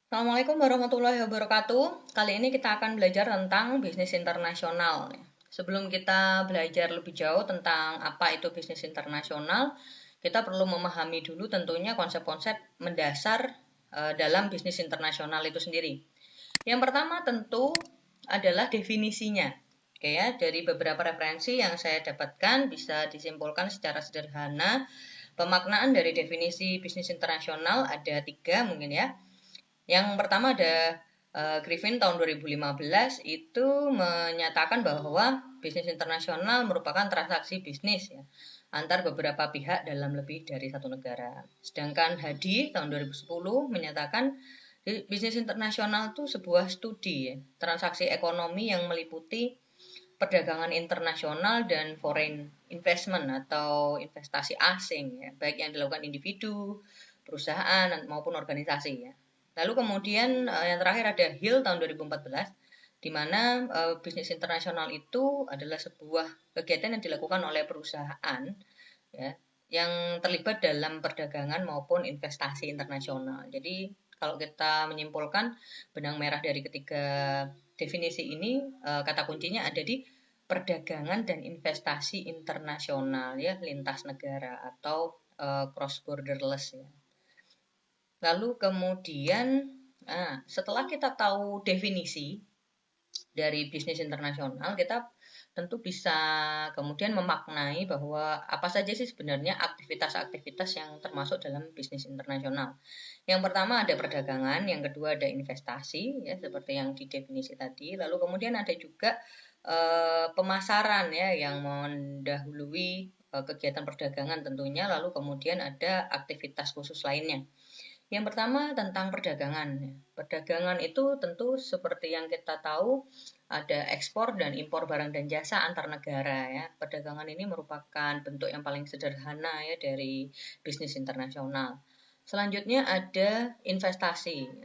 Assalamualaikum warahmatullahi wabarakatuh. Kali ini kita akan belajar tentang bisnis internasional. Sebelum kita belajar lebih jauh tentang apa itu bisnis internasional, kita perlu memahami dulu tentunya konsep-konsep mendasar dalam bisnis internasional itu sendiri. Yang pertama tentu adalah definisinya. Oke ya, dari beberapa referensi yang saya dapatkan bisa disimpulkan secara sederhana. Pemaknaan dari definisi bisnis internasional ada 3 mungkin ya. Yang pertama ada Griffin tahun 2015 itu menyatakan bahwa bisnis internasional merupakan transaksi bisnis ya, antar beberapa pihak dalam lebih dari satu negara. Sedangkan Hadi tahun 2010 menyatakan bisnis internasional itu sebuah studi ya, transaksi ekonomi yang meliputi perdagangan internasional dan foreign investment atau investasi asing ya, baik yang dilakukan individu, perusahaan maupun organisasi ya. Lalu kemudian yang terakhir ada Hill tahun 2014 di mana bisnis internasional itu adalah sebuah kegiatan yang dilakukan oleh perusahaan ya yang terlibat dalam perdagangan maupun investasi internasional. Jadi kalau kita menyimpulkan benang merah dari ketiga definisi ini, kata kuncinya ada di perdagangan dan investasi internasional ya, lintas negara atau cross borderless ya. Lalu kemudian setelah kita tahu definisi dari bisnis internasional, kita tentu bisa kemudian memaknai bahwa apa saja sih sebenarnya aktivitas-aktivitas yang termasuk dalam bisnis internasional. Yang pertama ada perdagangan, yang kedua ada investasi ya seperti yang di definisi tadi. Lalu kemudian ada juga pemasaran ya yang mendahului kegiatan perdagangan tentunya. Lalu kemudian ada aktivitas khusus lainnya. Yang pertama tentang perdagangan. Perdagangan itu tentu seperti yang kita tahu ada ekspor dan impor barang dan jasa antar negara ya. Perdagangan ini merupakan bentuk yang paling sederhana ya dari bisnis internasional. Selanjutnya ada investasi.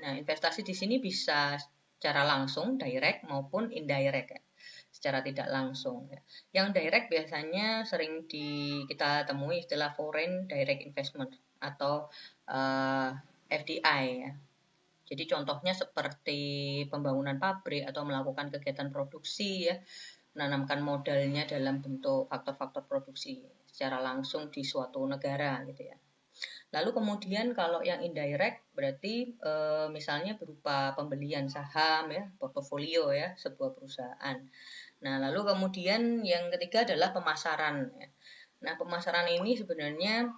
Nah, investasi di sini bisa secara langsung direct maupun indirect ya, secara tidak langsung ya. Yang direct biasanya sering kita temui istilah foreign direct investment atau FDI ya. Jadi contohnya seperti pembangunan pabrik atau melakukan kegiatan produksi ya, menanamkan modalnya dalam bentuk faktor-faktor produksi secara langsung di suatu negara gitu ya. Lalu kemudian kalau yang indirect berarti misalnya berupa pembelian saham ya, portofolio ya, sebuah perusahaan. Nah, lalu kemudian yang ketiga adalah pemasaran ya. Nah, pemasaran ini sebenarnya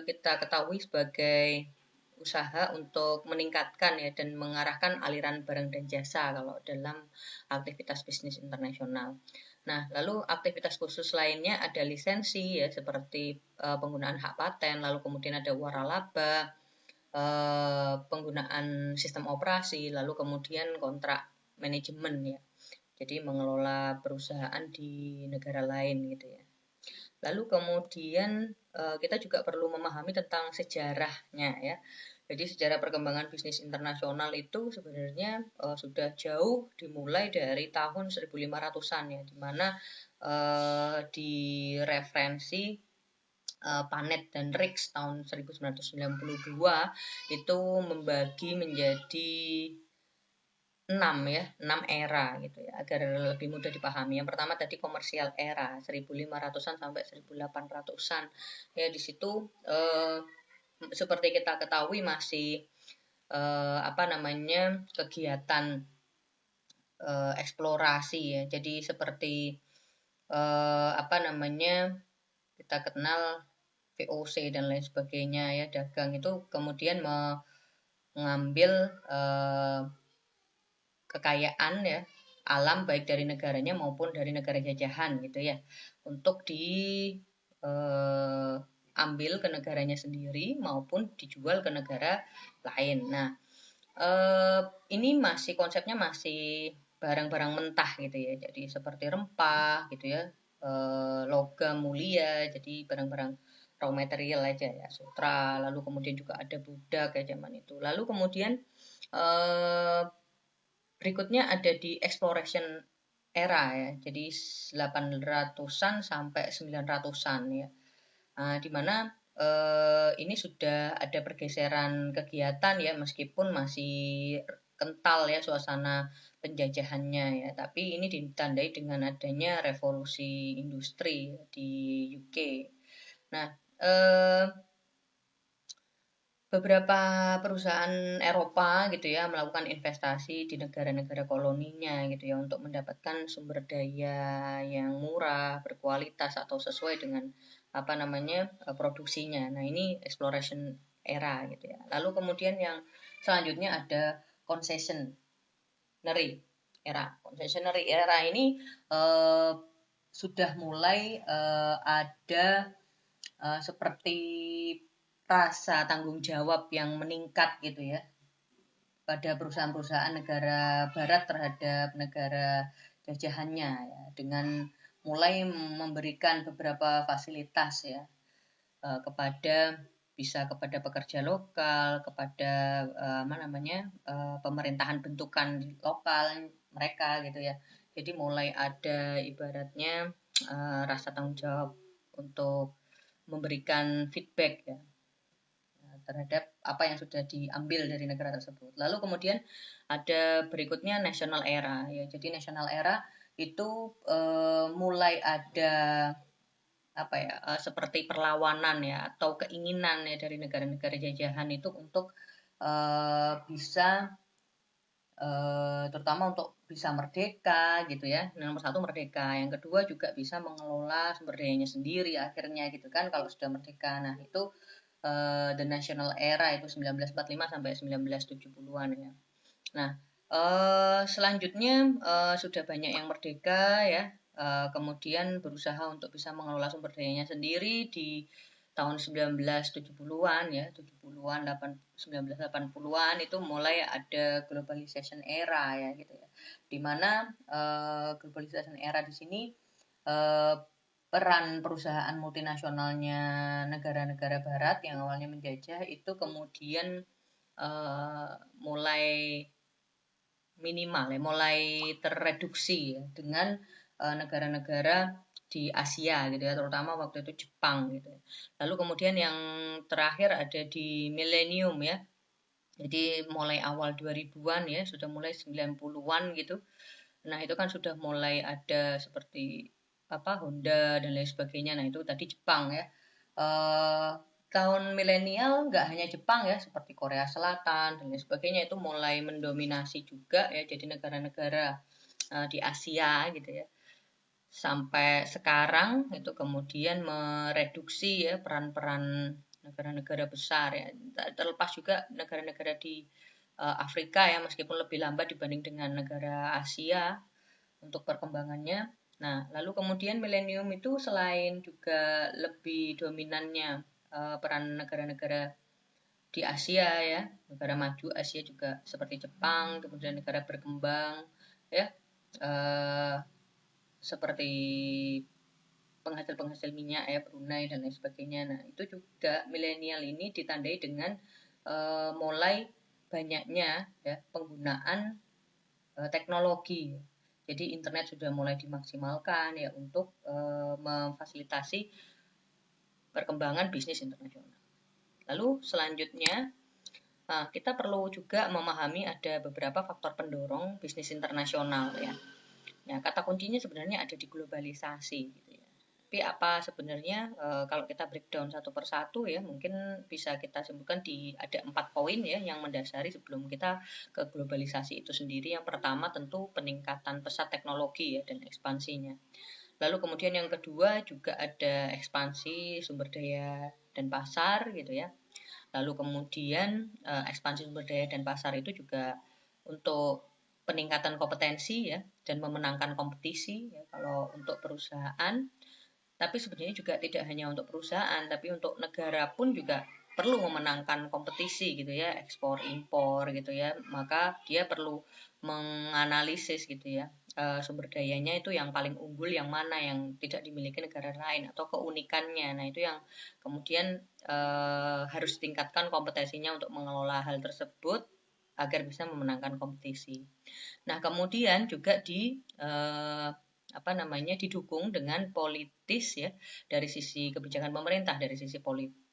kita ketahui sebagai usaha untuk meningkatkan ya dan mengarahkan aliran barang dan jasa kalau dalam aktivitas bisnis internasional. Nah, lalu aktivitas khusus lainnya ada lisensi ya seperti penggunaan hak paten, lalu kemudian ada waralaba, penggunaan sistem operasi, lalu kemudian kontrak manajemen ya. Jadi mengelola perusahaan di negara lain gitu ya. Lalu kemudian kita juga perlu memahami tentang sejarahnya ya. Jadi sejarah perkembangan bisnis internasional itu sebenarnya sudah jauh dimulai dari tahun 1500-an ya, di mana di referensi Panet dan Rix tahun 1992 itu membagi menjadi 6 era gitu ya, agar lebih mudah dipahami. Yang pertama tadi komersial era 1500-an sampai 1800-an. Ya di situ seperti kita ketahui masih kegiatan eksplorasi ya. Jadi seperti kita kenal VOC dan lain sebagainya ya, dagang itu kemudian mengambil kekayaan ya alam baik dari negaranya maupun dari negara jajahan gitu ya untuk diambil ke negaranya sendiri maupun dijual ke negara lain. Nah, ini konsepnya masih barang-barang mentah gitu ya. Jadi seperti rempah gitu ya, logam mulia, jadi barang-barang raw material aja ya, sutra, lalu kemudian juga ada budak ya zaman itu. Lalu kemudian berikutnya ada di exploration era ya, jadi 800-an sampai 900-an ya. Di mana ini sudah ada pergeseran kegiatan ya, meskipun masih kental ya suasana penjajahannya ya, tapi ini ditandai dengan adanya revolusi industri di UK. Nah, beberapa perusahaan Eropa gitu ya melakukan investasi di negara-negara koloninya gitu ya untuk mendapatkan sumber daya yang murah, berkualitas atau sesuai dengan apa namanya produksinya. Nah, ini exploration era gitu ya. Lalu kemudian yang selanjutnya ada concessionary era. Concessionary era ini sudah mulai ada seperti rasa tanggung jawab yang meningkat gitu ya pada perusahaan-perusahaan negara barat terhadap negara jajahannya ya, dengan mulai memberikan beberapa fasilitas ya bisa kepada pekerja lokal, kepada pemerintahan bentukan lokal mereka gitu ya. Jadi mulai ada ibaratnya rasa tanggung jawab untuk memberikan feedback ya terhadap apa yang sudah diambil dari negara tersebut. Lalu kemudian ada berikutnya national era ya. Jadi national era itu mulai ada seperti perlawanan ya atau keinginan ya dari negara-negara jajahan itu untuk bisa terutama untuk bisa merdeka gitu ya. Nomor satu merdeka, yang kedua juga bisa mengelola sumber dayanya sendiri akhirnya gitu kan kalau sudah merdeka. Nah itu the national era itu 1945 sampai 1970-an ya. Nah selanjutnya sudah banyak yang merdeka ya, kemudian berusaha untuk bisa mengelola sumber dayanya sendiri di tahun 1970-an ya, 70-an, 1980-an itu mulai ada globalization era ya gitu ya. Di mana globalization era di sini peran perusahaan multinasionalnya negara-negara barat yang awalnya menjajah itu kemudian mulai minimal ya, mulai terreduksi ya dengan negara-negara di Asia gitu ya, terutama waktu itu Jepang gitu ya. Lalu kemudian yang terakhir ada di milenium ya. Jadi mulai awal 2000-an ya, sudah mulai 90-an gitu. Nah, itu kan sudah mulai ada seperti Honda dan lain sebagainya. Nah, itu tadi Jepang ya. Tahun milenial nggak hanya Jepang ya, seperti Korea Selatan dan lain sebagainya itu mulai mendominasi juga ya, jadi negara-negara di Asia gitu ya. Sampai sekarang itu kemudian mereduksi ya peran-peran negara-negara besar ya. Terlepas juga negara-negara di Afrika ya, meskipun lebih lambat dibanding dengan negara Asia untuk perkembangannya. Nah, lalu kemudian milenium itu selain juga lebih dominannya peran negara-negara di Asia ya, negara maju Asia juga seperti Jepang, kemudian negara berkembang ya, seperti penghasil-penghasil minyak ya, Brunei dan lain sebagainya. Nah, itu juga milenial ini ditandai dengan mulai banyaknya ya penggunaan teknologi. Jadi internet sudah mulai dimaksimalkan ya untuk memfasilitasi perkembangan bisnis internasional. Lalu selanjutnya kita perlu juga memahami ada beberapa faktor pendorong bisnis internasional ya. Nah, kata kuncinya sebenarnya ada di globalisasi gitu ya. Tapi apa sebenarnya kalau kita breakdown satu persatu ya, mungkin bisa kita simpulkan ada 4 poin ya yang mendasari sebelum kita ke globalisasi itu sendiri. Yang pertama tentu peningkatan pesat teknologi ya dan ekspansinya. Lalu kemudian yang kedua juga ada ekspansi sumber daya dan pasar gitu ya. Lalu kemudian ekspansi sumber daya dan pasar itu juga untuk peningkatan kompetensi ya dan memenangkan kompetisi ya kalau untuk perusahaan, tapi sebenarnya juga tidak hanya untuk perusahaan tapi untuk negara pun juga perlu memenangkan kompetisi gitu ya, ekspor impor gitu ya, maka dia perlu menganalisis gitu ya sumber dayanya itu yang paling unggul yang mana yang tidak dimiliki negara lain atau keunikannya. Nah itu yang kemudian harus tingkatkan kompetensinya untuk mengelola hal tersebut agar bisa memenangkan kompetisi. Nah, kemudian juga didukung dengan politis ya dari sisi kebijakan pemerintah, dari sisi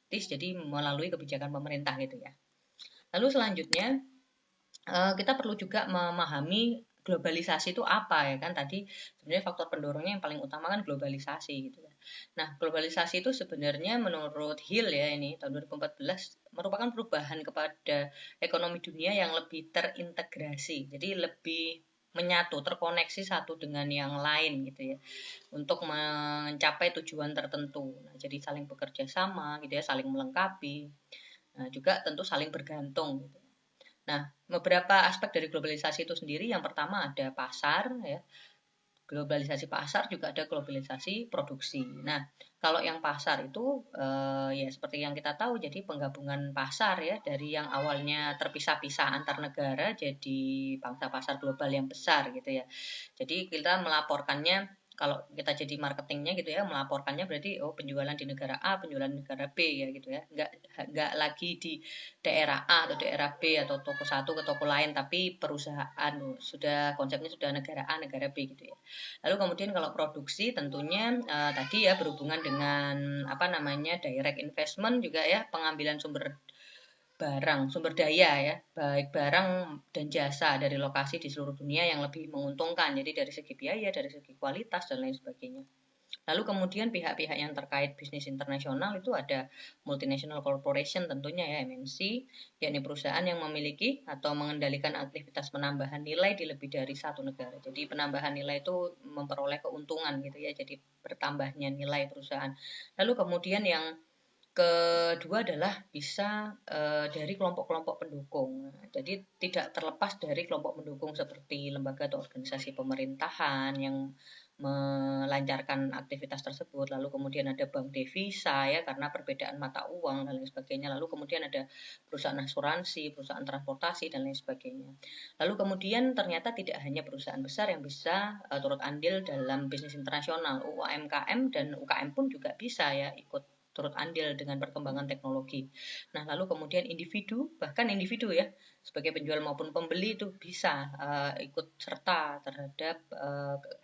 praktis, jadi melalui kebijakan pemerintah gitu ya. Lalu selanjutnya kita perlu juga memahami globalisasi itu apa ya kan, tadi sebenarnya faktor pendorongnya yang paling utama kan globalisasi gitu ya. Nah, globalisasi itu sebenarnya menurut Hill ya, ini tahun 2014, merupakan perubahan kepada ekonomi dunia yang lebih terintegrasi. Jadi lebih menyatu, terkoneksi satu dengan yang lain gitu ya, untuk mencapai tujuan tertentu. Nah, jadi saling bekerja sama gitu ya, saling melengkapi. Nah, juga tentu saling bergantung gitu. Nah, beberapa aspek dari globalisasi itu sendiri, yang pertama ada pasar ya. Globalisasi pasar, juga ada globalisasi produksi. Nah, kalau yang pasar itu ya seperti yang kita tahu, jadi penggabungan pasar ya, dari yang awalnya terpisah-pisah antar negara jadi pangsa pasar global yang besar gitu ya. Jadi kita melaporkannya, kalau kita jadi marketingnya gitu ya, melaporkannya berarti penjualan di negara A, penjualan di negara B ya gitu ya. Nggak lagi di daerah A atau daerah B atau toko satu ke toko lain, tapi perusahaan sudah, konsepnya sudah negara A, negara B gitu ya. Lalu kemudian kalau produksi tentunya tadi ya berhubungan dengan apa namanya direct investment juga ya, pengambilan sumber sumber daya ya, baik barang dan jasa dari lokasi di seluruh dunia yang lebih menguntungkan. Jadi dari segi biaya, dari segi kualitas dan lain sebagainya. Lalu kemudian pihak-pihak yang terkait bisnis internasional itu ada multinational corporation tentunya ya, MNC, yakni perusahaan yang memiliki atau mengendalikan aktivitas penambahan nilai di lebih dari satu negara. Jadi penambahan nilai itu memperoleh keuntungan gitu ya, jadi bertambahnya nilai perusahaan. Lalu kemudian yang kedua adalah bisa dari kelompok-kelompok pendukung. Jadi tidak terlepas dari kelompok pendukung seperti lembaga atau organisasi pemerintahan yang melancarkan aktivitas tersebut. Lalu kemudian ada bank devisa ya, karena perbedaan mata uang dan lain sebagainya. Lalu kemudian ada perusahaan asuransi, perusahaan transportasi dan lain sebagainya. Lalu kemudian ternyata tidak hanya perusahaan besar yang bisa turut andil dalam bisnis internasional. UMKM dan UKM pun juga bisa ya ikut turut andil dengan perkembangan teknologi. Nah, lalu kemudian individu, bahkan individu ya, sebagai penjual maupun pembeli itu bisa ikut serta terhadap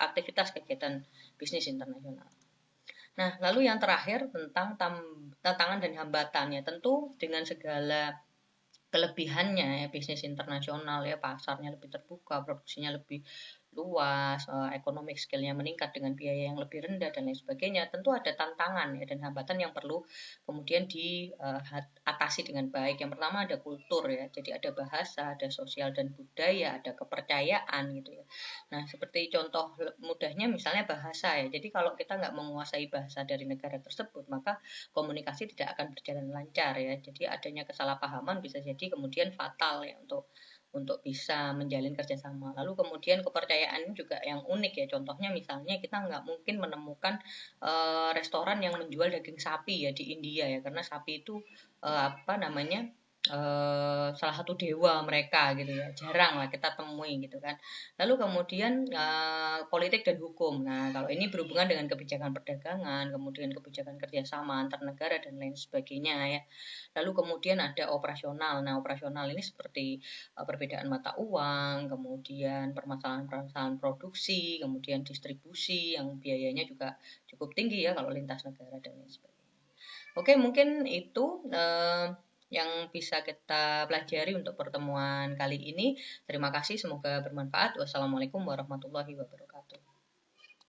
aktivitas kegiatan bisnis internasional. Nah, lalu yang terakhir tentang tantangan dan hambatannya, tentu dengan segala kelebihannya ya, bisnis internasional ya, pasarnya lebih terbuka, produksinya lebih luas, economic skill-nya meningkat dengan biaya yang lebih rendah dan lain sebagainya. Tentu ada tantangan ya dan hambatan yang perlu kemudian diatasi dengan baik. Yang pertama ada kultur ya, jadi ada bahasa, ada sosial dan budaya, ada kepercayaan gitu ya. Nah, seperti contoh mudahnya misalnya bahasa ya. Jadi kalau kita nggak menguasai bahasa dari negara tersebut, maka komunikasi tidak akan berjalan lancar ya. Jadi adanya kesalahpahaman bisa jadi kemudian fatal ya untuk bisa menjalin kerjasama. Lalu kemudian kepercayaan juga yang unik ya. Contohnya misalnya kita nggak mungkin menemukan restoran yang menjual daging sapi ya di India ya, karena sapi itu apa namanya, salah satu dewa mereka gitu ya, jarang lah kita temui gitu kan. Lalu kemudian politik dan hukum. Nah, kalau ini berhubungan dengan kebijakan perdagangan, kemudian kebijakan kerjasama antar negara dan lain sebagainya ya. Lalu kemudian ada operasional. Nah, operasional ini seperti perbedaan mata uang, kemudian permasalahan-permasalahan produksi, kemudian distribusi yang biayanya juga cukup tinggi ya kalau lintas negara dan lain sebagainya. Oke, mungkin itu yang bisa kita pelajari untuk pertemuan kali ini. Terima kasih, semoga bermanfaat. Wassalamualaikum warahmatullahi wabarakatuh.